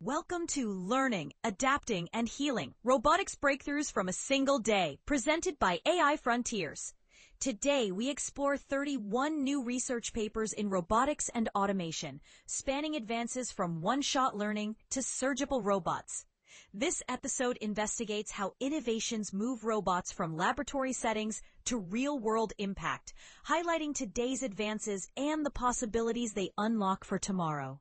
Welcome to Learning, Adapting, and Healing, Robotics Breakthroughs from a Single Day, presented by AI Frontiers. Today, we explore 31 new research papers in robotics and automation, spanning advances from one-shot learning to surgical robots. This episode investigates how innovations move robots from laboratory settings to real-world impact, highlighting today's advances and the possibilities they unlock for tomorrow.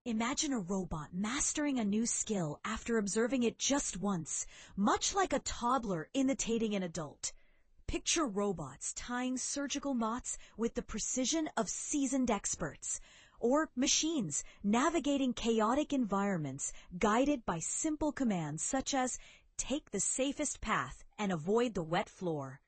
Imagine a robot mastering a new skill after observing it just once, much like a toddler imitating an adult. Picture robots tying surgical knots with the precision of seasoned experts, or machines navigating chaotic environments guided by simple commands such as take the safest path and avoid the wet floor.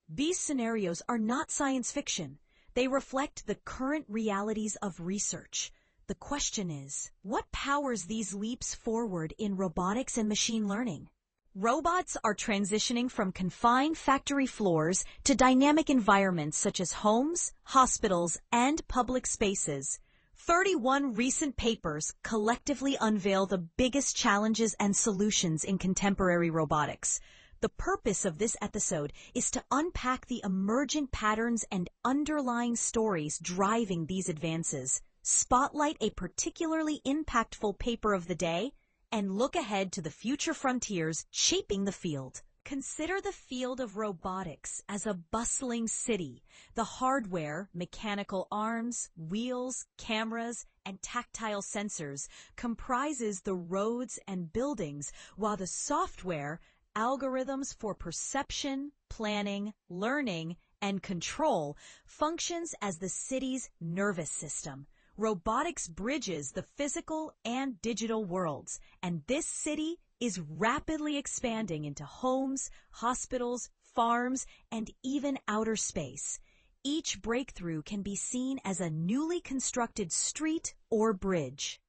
These scenarios are not science fiction. They reflect the current realities of research. The question is, what powers these leaps forward in robotics and machine learning? Robots are transitioning from confined factory floors to dynamic environments such as homes, hospitals, and public spaces. 31 recent papers collectively unveil the biggest challenges and solutions in contemporary robotics. The purpose of this episode is to unpack the emergent patterns and underlying stories driving these advances, spotlight a particularly impactful paper of the day, and look ahead to the future frontiers shaping the field. Consider the field of robotics as a bustling city. The hardware, mechanical arms, wheels, cameras, and tactile sensors comprises the roads and buildings, while the software, algorithms for perception, planning, learning, and control, functions as the city's nervous system. Robotics bridges the physical and digital worlds, and this city is rapidly expanding into homes, hospitals, farms, and even outer space. Each breakthrough can be seen as a newly constructed street or bridge.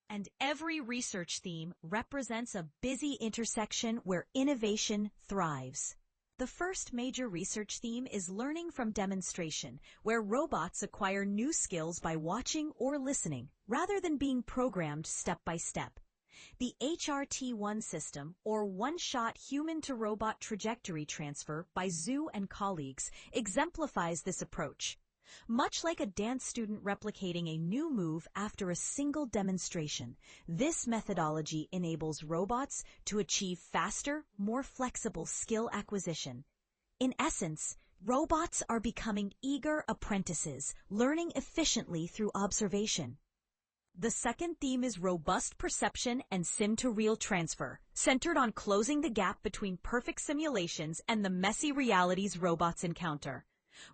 And every research theme represents a busy intersection where innovation thrives. The first major research theme is learning from demonstration, where robots acquire new skills by watching or listening, rather than being programmed step by step. The HRT1 system, or one-shot human-to-robot trajectory transfer by Zhu and colleagues, exemplifies this approach. Much like a dance student replicating a new move after a single demonstration, this methodology enables robots to achieve faster, more flexible skill acquisition. In essence, robots are becoming eager apprentices, learning efficiently through observation. The second theme is robust perception and sim-to-real transfer, centered on closing the gap between perfect simulations and the messy realities robots encounter.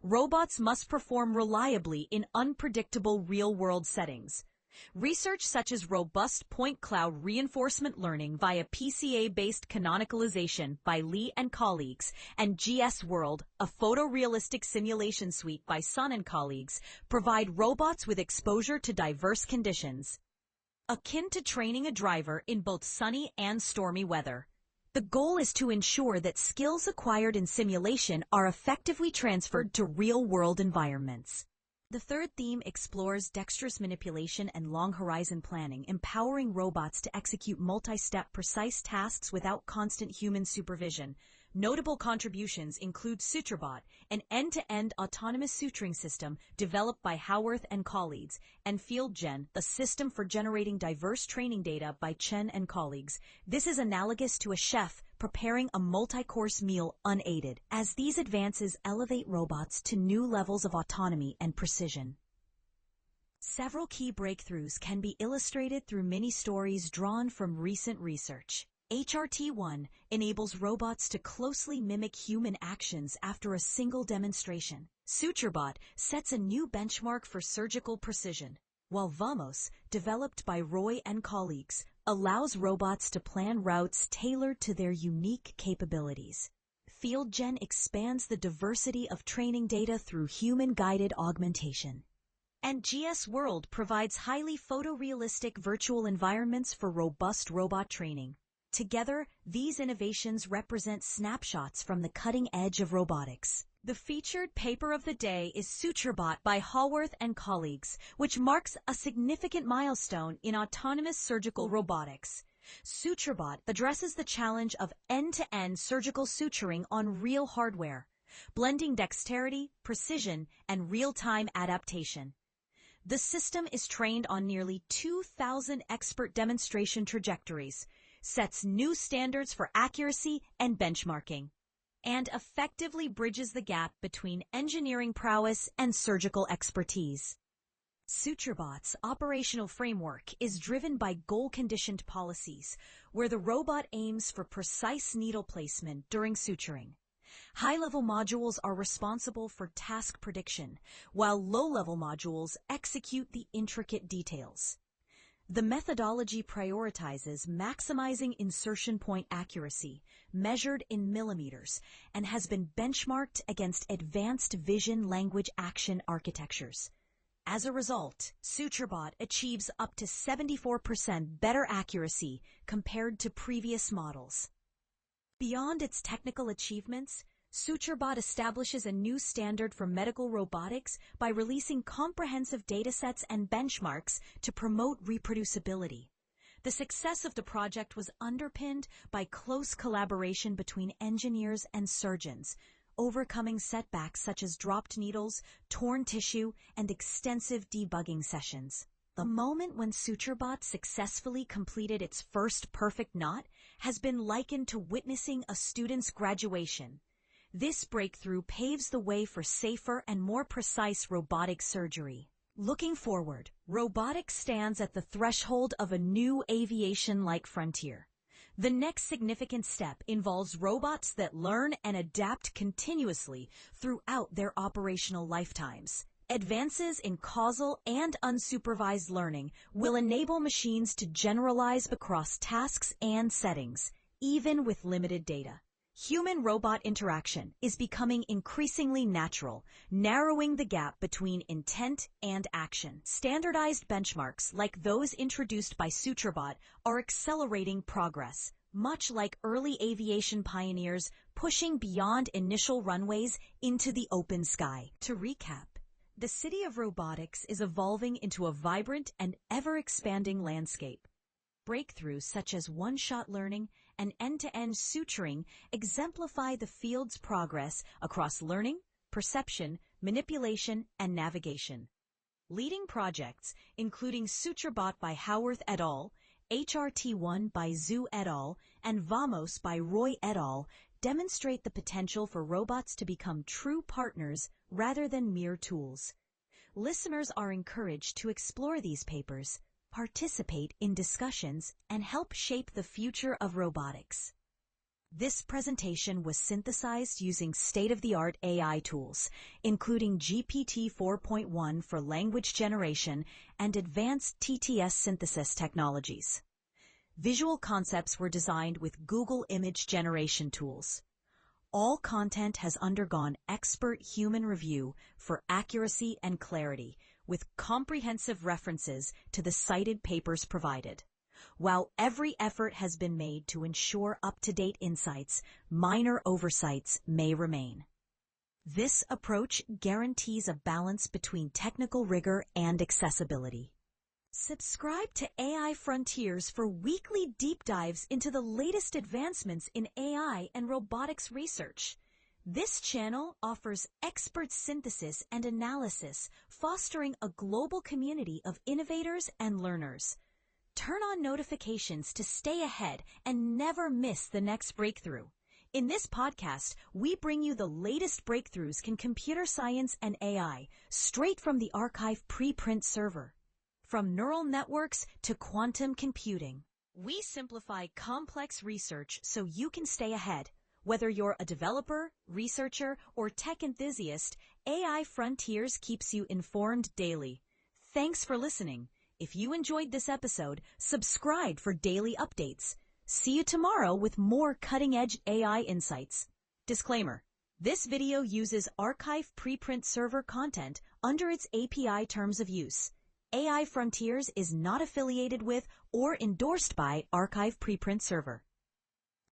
Robots must perform reliably in unpredictable real-world settings. Research such as robust point cloud reinforcement learning via PCA-based canonicalization by Lee and colleagues, and GS-World, a photorealistic simulation suite by Sun and colleagues, provide robots with exposure to diverse conditions, akin to training a driver in both sunny and stormy weather. The goal is to ensure that skills acquired in simulation are effectively transferred to real-world environments. The third theme explores dexterous manipulation and long-horizon planning, empowering robots to execute multi-step precise tasks without constant human supervision. Notable contributions include SutureBot, an end-to-end autonomous suturing system developed by Howarth and colleagues, and FieldGen, the system for generating diverse training data by Chen and colleagues. This is analogous to a chef preparing a multi-course meal unaided, as these advances elevate robots to new levels of autonomy and precision. Several key breakthroughs can be illustrated through mini-stories drawn from recent research. HRT1 enables robots to closely mimic human actions after a single demonstration. SutureBot sets a new benchmark for surgical precision, while Vamos, developed by Roy and colleagues, allows robots to plan routes tailored to their unique capabilities. FieldGen expands the diversity of training data through human-guided augmentation. And GS-World provides highly photorealistic virtual environments for robust robot training. Together, these innovations represent snapshots from the cutting edge of robotics. The featured paper of the day is SutureBot by Haworth and colleagues, which marks a significant milestone in autonomous surgical robotics. SutureBot addresses the challenge of end-to-end surgical suturing on real hardware, blending dexterity, precision, and real-time adaptation. The system is trained on nearly 2,000 expert demonstration trajectories, sets new standards for accuracy and benchmarking, and effectively bridges the gap between engineering prowess and surgical expertise. SutureBot's operational framework is driven by goal-conditioned policies, where the robot aims for precise needle placement during suturing. High-level modules are responsible for task prediction, while low-level modules execute the intricate details. The methodology prioritizes maximizing insertion point accuracy, measured in millimeters, and has been benchmarked against advanced vision language action architectures. As a result, SutureBot achieves up to 74% better accuracy compared to previous models. Beyond its technical achievements, SutureBot establishes a new standard for medical robotics by releasing comprehensive datasets and benchmarks to promote reproducibility. The success of the project was underpinned by close collaboration between engineers and surgeons, overcoming setbacks such as dropped needles, torn tissue, and extensive debugging sessions. The moment when SutureBot successfully completed its first perfect knot has been likened to witnessing a student's graduation. This breakthrough paves the way for safer and more precise robotic surgery. Looking forward, robotics stands at the threshold of a new aviation-like frontier. The next significant step involves robots that learn and adapt continuously throughout their operational lifetimes. Advances in causal and unsupervised learning will enable machines to generalize across tasks and settings, even with limited data. Human-robot interaction is becoming increasingly natural, narrowing the gap between intent and action. Standardized benchmarks like those introduced by SutureBot are accelerating progress, much like early aviation pioneers pushing beyond initial runways into the open sky. To recap, the city of robotics is evolving into a vibrant and ever-expanding landscape. Breakthroughs such as one-shot learning and end-to-end suturing exemplify the field's progress across learning, perception, manipulation, and navigation. Leading projects, including SutureBot by Haworth et al., HRT1 by Zhu et al., and Vamos by Roy et al., demonstrate the potential for robots to become true partners rather than mere tools. Listeners are encouraged to explore these papers, participate in discussions, and help shape the future of robotics. This presentation was synthesized using state-of-the-art AI tools, including GPT 4.1 for language generation and advanced TTS synthesis technologies. Visual concepts were designed with Google image generation tools. All content has undergone expert human review for accuracy and clarity, with comprehensive references to the cited papers provided. While every effort has been made to ensure up-to-date insights, minor oversights may remain. This approach guarantees a balance between technical rigor and accessibility. Subscribe to AI Frontiers for weekly deep dives into the latest advancements in AI and robotics research. This channel offers expert synthesis and analysis, fostering a global community of innovators and learners. Turn on notifications to stay ahead and never miss the next breakthrough. In this podcast, we bring you the latest breakthroughs in computer science and AI, straight from the archive preprint server. From neural networks to quantum computing, we simplify complex research so you can stay ahead. Whether you're a developer, researcher, or tech enthusiast, AI Frontiers keeps you informed daily. Thanks for listening. If you enjoyed this episode, subscribe for daily updates. See you tomorrow with more cutting-edge AI insights. Disclaimer: this video uses archive preprint server content under its API terms of use. AI Frontiers is not affiliated with or endorsed by Archive Preprint Server.